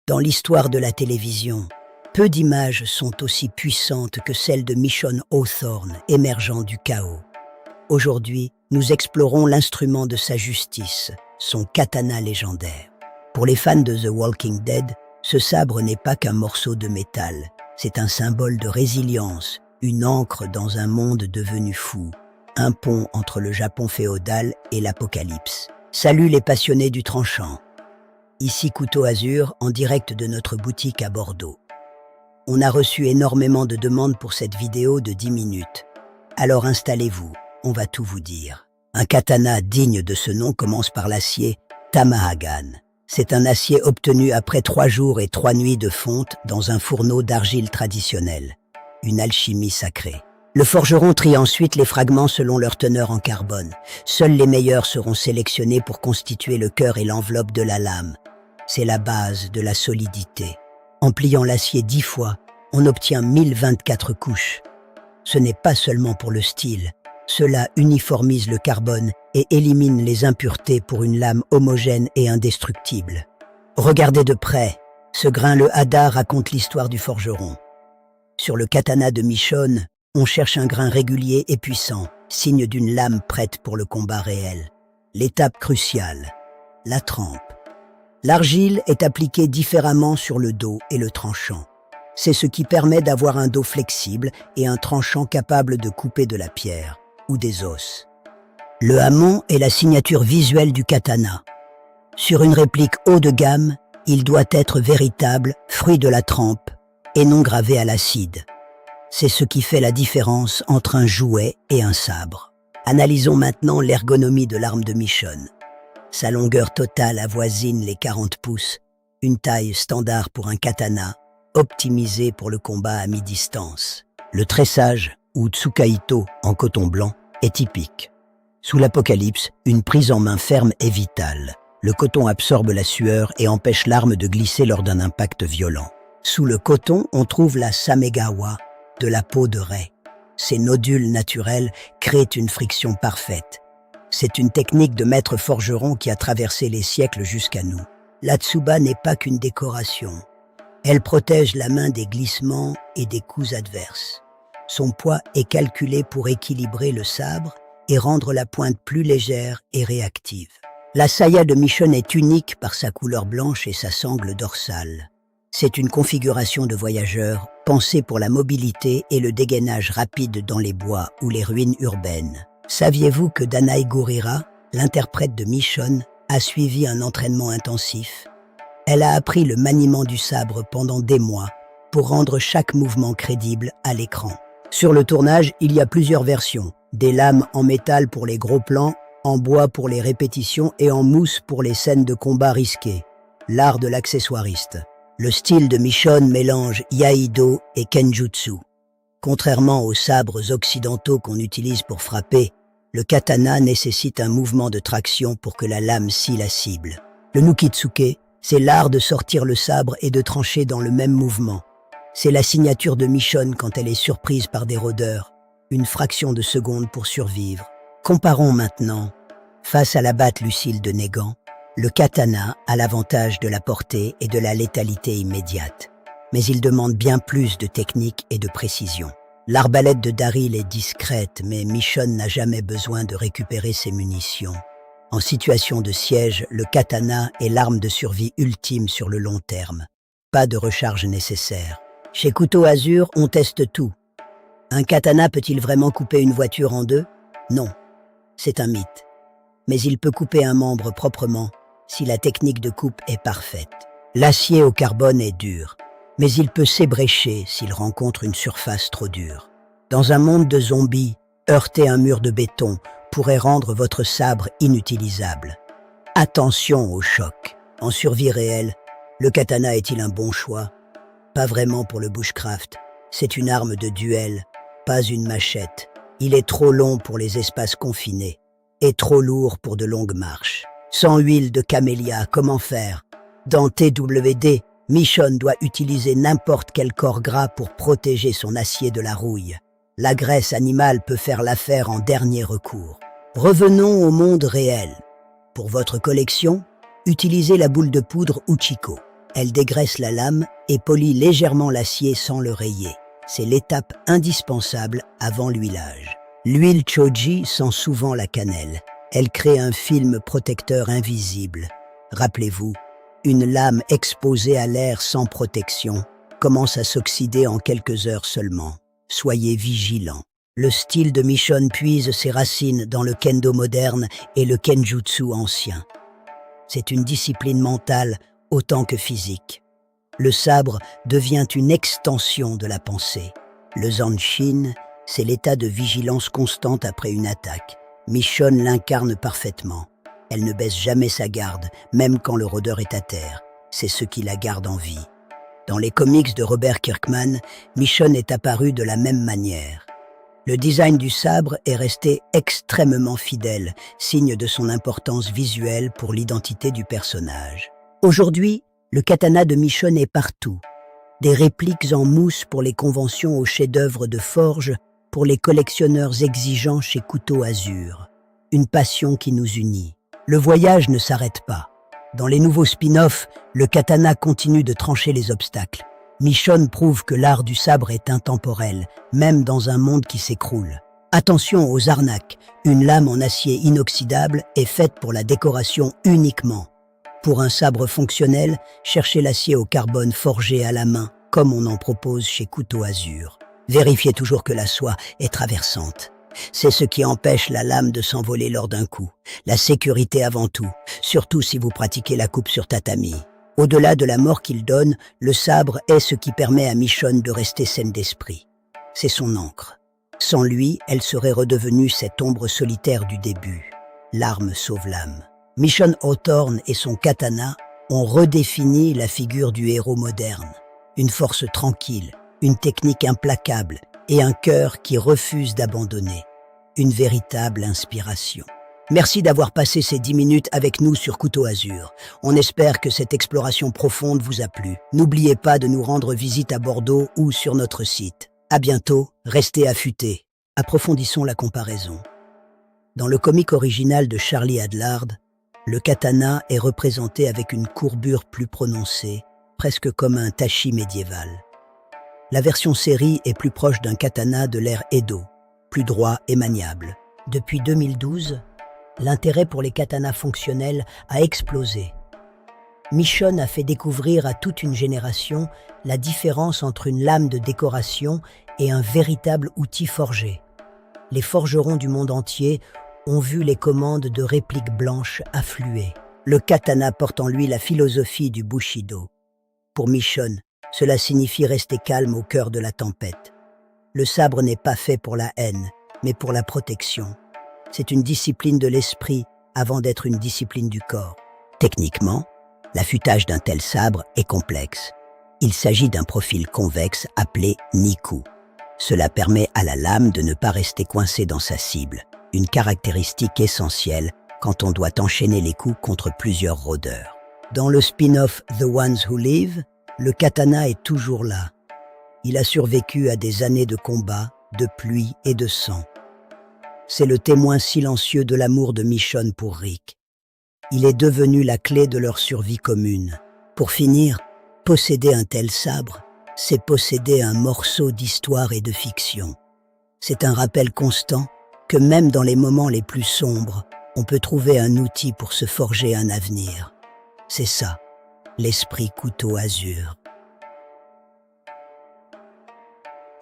Dans l'histoire de la télévision, peu d'images sont aussi puissantes que celles de Michonne Hawthorne émergeant du chaos. Aujourd'hui, nous explorons l'instrument de sa justice, son katana légendaire. Pour les fans de The Walking Dead, ce sabre n'est pas qu'un morceau de métal, c'est un symbole de résilience, une ancre dans un monde devenu fou, un pont entre le Japon féodal et l'apocalypse. Salut les passionnés du tranchant. Ici Couteau Azur, en direct de notre boutique à Bordeaux. On a reçu énormément de demandes pour cette vidéo de 10 minutes. Alors installez-vous, on va tout vous dire. Un katana digne de ce nom commence par l'acier Tamahagan. C'est un acier obtenu après 3 jours et 3 nuits de fonte dans un fourneau d'argile traditionnel. Une alchimie sacrée. Le forgeron trie ensuite les fragments selon leur teneur en carbone. Seuls les meilleurs seront sélectionnés pour constituer le cœur et l'enveloppe de la lame. C'est la base de la solidité. En pliant l'acier 10 fois, on obtient 1024 couches. Ce n'est pas seulement pour le style. Cela uniformise le carbone et élimine les impuretés pour une lame homogène et indestructible. Regardez de près, ce grain le hada raconte l'histoire du forgeron. Sur le katana de Michonne, on cherche un grain régulier et puissant, signe d'une lame prête pour le combat réel. L'étape cruciale, la trempe. L'argile est appliquée différemment sur le dos et le tranchant. C'est ce qui permet d'avoir un dos flexible et un tranchant capable de couper de la pierre ou des os. Le hamon est la signature visuelle du katana. Sur une réplique haut de gamme, il doit être véritable, fruit de la trempe, et non gravé à l'acide. C'est ce qui fait la différence entre un jouet et un sabre. Analysons maintenant l'ergonomie de l'arme de Michonne. Sa longueur totale avoisine les 40 pouces, une taille standard pour un katana, optimisée pour le combat à mi-distance. Le tressage, ou tsukaito en coton blanc, est typique. Sous l'apocalypse, une prise en main ferme est vitale. Le coton absorbe la sueur et empêche l'arme de glisser lors d'un impact violent. Sous le coton, on trouve la samegawa, de la peau de raie. Ces nodules naturels créent une friction parfaite. C'est une technique de maître forgeron qui a traversé les siècles jusqu'à nous. La tsuba n'est pas qu'une décoration. Elle protège la main des glissements et des coups adverses. Son poids est calculé pour équilibrer le sabre et rendre la pointe plus légère et réactive. La saya de Michonne est unique par sa couleur blanche et sa sangle dorsale. C'est une configuration de voyageur pensée pour la mobilité et le dégainage rapide dans les bois ou les ruines urbaines. Saviez-vous que Danai Gurira, l'interprète de Michonne, a suivi un entraînement intensif? Elle a appris le maniement du sabre pendant des mois pour rendre chaque mouvement crédible à l'écran. Sur le tournage, il y a plusieurs versions. Des lames en métal pour les gros plans, en bois pour les répétitions et en mousse pour les scènes de combat risquées. L'art de l'accessoiriste. Le style de Michonne mélange Iaido et Kenjutsu. Contrairement aux sabres occidentaux qu'on utilise pour frapper, le katana nécessite un mouvement de traction pour que la lame scie la cible. Le nukitsuke, c'est l'art de sortir le sabre et de trancher dans le même mouvement. C'est la signature de Michonne quand elle est surprise par des rôdeurs, une fraction de seconde pour survivre. Comparons maintenant, face à la batte Lucille de Négant, le katana a l'avantage de la portée et de la létalité immédiate. Mais il demande bien plus de technique et de précision. L'arbalète de Daryl est discrète, mais Michonne n'a jamais besoin de récupérer ses munitions. En situation de siège, le katana est l'arme de survie ultime sur le long terme. Pas de recharge nécessaire. Chez Couteau Azur, on teste tout. Un katana peut-il vraiment couper une voiture en deux? Non, c'est un mythe. Mais il peut couper un membre proprement si la technique de coupe est parfaite. L'acier au carbone est dur, mais il peut s'ébrécher s'il rencontre une surface trop dure. Dans un monde de zombies, heurter un mur de béton pourrait rendre votre sabre inutilisable. Attention au choc. En survie réelle, le katana est-il un bon choix? Pas vraiment pour le bushcraft. C'est une arme de duel, pas une machette. Il est trop long pour les espaces confinés et trop lourd pour de longues marches. Sans huile de camélia, comment faire? Dans TWD, Michonne doit utiliser n'importe quel corps gras pour protéger son acier de la rouille. La graisse animale peut faire l'affaire en dernier recours. Revenons au monde réel. Pour votre collection, utilisez la boule de poudre Uchiko. Elle dégraisse la lame et polit légèrement l'acier sans le rayer. C'est l'étape indispensable avant l'huilage. L'huile choji sent souvent la cannelle. Elle crée un film protecteur invisible. Rappelez-vous, une lame exposée à l'air sans protection commence à s'oxyder en quelques heures seulement. Soyez vigilants. Le style de Michonne puise ses racines dans le kendo moderne et le kenjutsu ancien. C'est une discipline mentale autant que physique. Le sabre devient une extension de la pensée. Le zanshin, c'est l'état de vigilance constante après une attaque. Michonne l'incarne parfaitement. Elle ne baisse jamais sa garde, même quand le rôdeur est à terre. C'est ce qui la garde en vie. Dans les comics de Robert Kirkman, Michonne est apparue de la même manière. Le design du sabre est resté extrêmement fidèle, signe de son importance visuelle pour l'identité du personnage. Aujourd'hui, le katana de Michonne est partout. Des répliques en mousse pour les conventions au chef-d'œuvre de forge, pour les collectionneurs exigeants chez Couteau Azur. Une passion qui nous unit. Le voyage ne s'arrête pas. Dans les nouveaux spin-offs, le katana continue de trancher les obstacles. Michonne prouve que l'art du sabre est intemporel, même dans un monde qui s'écroule. Attention aux arnaques, une lame en acier inoxydable est faite pour la décoration uniquement. Pour un sabre fonctionnel, cherchez l'acier au carbone forgé à la main, comme on en propose chez Couteau Azur. Vérifiez toujours que la soie est traversante. C'est ce qui empêche la lame de s'envoler lors d'un coup. La sécurité avant tout, surtout si vous pratiquez la coupe sur tatami. Au-delà de la mort qu'il donne, le sabre est ce qui permet à Michonne de rester saine d'esprit. C'est son encre. Sans lui, elle serait redevenue cette ombre solitaire du début. L'arme sauve l'âme. Michonne Hawthorne et son katana ont redéfini la figure du héros moderne. Une force tranquille, une technique implacable et un cœur qui refuse d'abandonner. Une véritable inspiration. Merci d'avoir passé ces 10 minutes avec nous sur Couteau Azur. On espère que cette exploration profonde vous a plu. N'oubliez pas de nous rendre visite à Bordeaux ou sur notre site. À bientôt, restez affûtés. Approfondissons la comparaison. Dans le comic original de Charlie Adlard, le katana est représenté avec une courbure plus prononcée, presque comme un tachi médiéval. La version série est plus proche d'un katana de l'ère Edo, plus droit et maniable. Depuis 2012, l'intérêt pour les katanas fonctionnels a explosé. Michonne a fait découvrir à toute une génération la différence entre une lame de décoration et un véritable outil forgé. Les forgerons du monde entier ont vu les commandes de répliques blanches affluer. Le katana porte en lui la philosophie du Bushido. Pour Michonne, cela signifie rester calme au cœur de la tempête. Le sabre n'est pas fait pour la haine, mais pour la protection. C'est une discipline de l'esprit avant d'être une discipline du corps. Techniquement, l'affûtage d'un tel sabre est complexe. Il s'agit d'un profil convexe appelé niku. Cela permet à la lame de ne pas rester coincée dans sa cible, une caractéristique essentielle quand on doit enchaîner les coups contre plusieurs rôdeurs. Dans le spin-off The Ones Who Live, le katana est toujours là. Il a survécu à des années de combat, de pluie et de sang. C'est le témoin silencieux de l'amour de Michonne pour Rick. Il est devenu la clé de leur survie commune. Pour finir, posséder un tel sabre, c'est posséder un morceau d'histoire et de fiction. C'est un rappel constant que même dans les moments les plus sombres, on peut trouver un outil pour se forger un avenir. C'est ça, l'esprit Couteau Azur.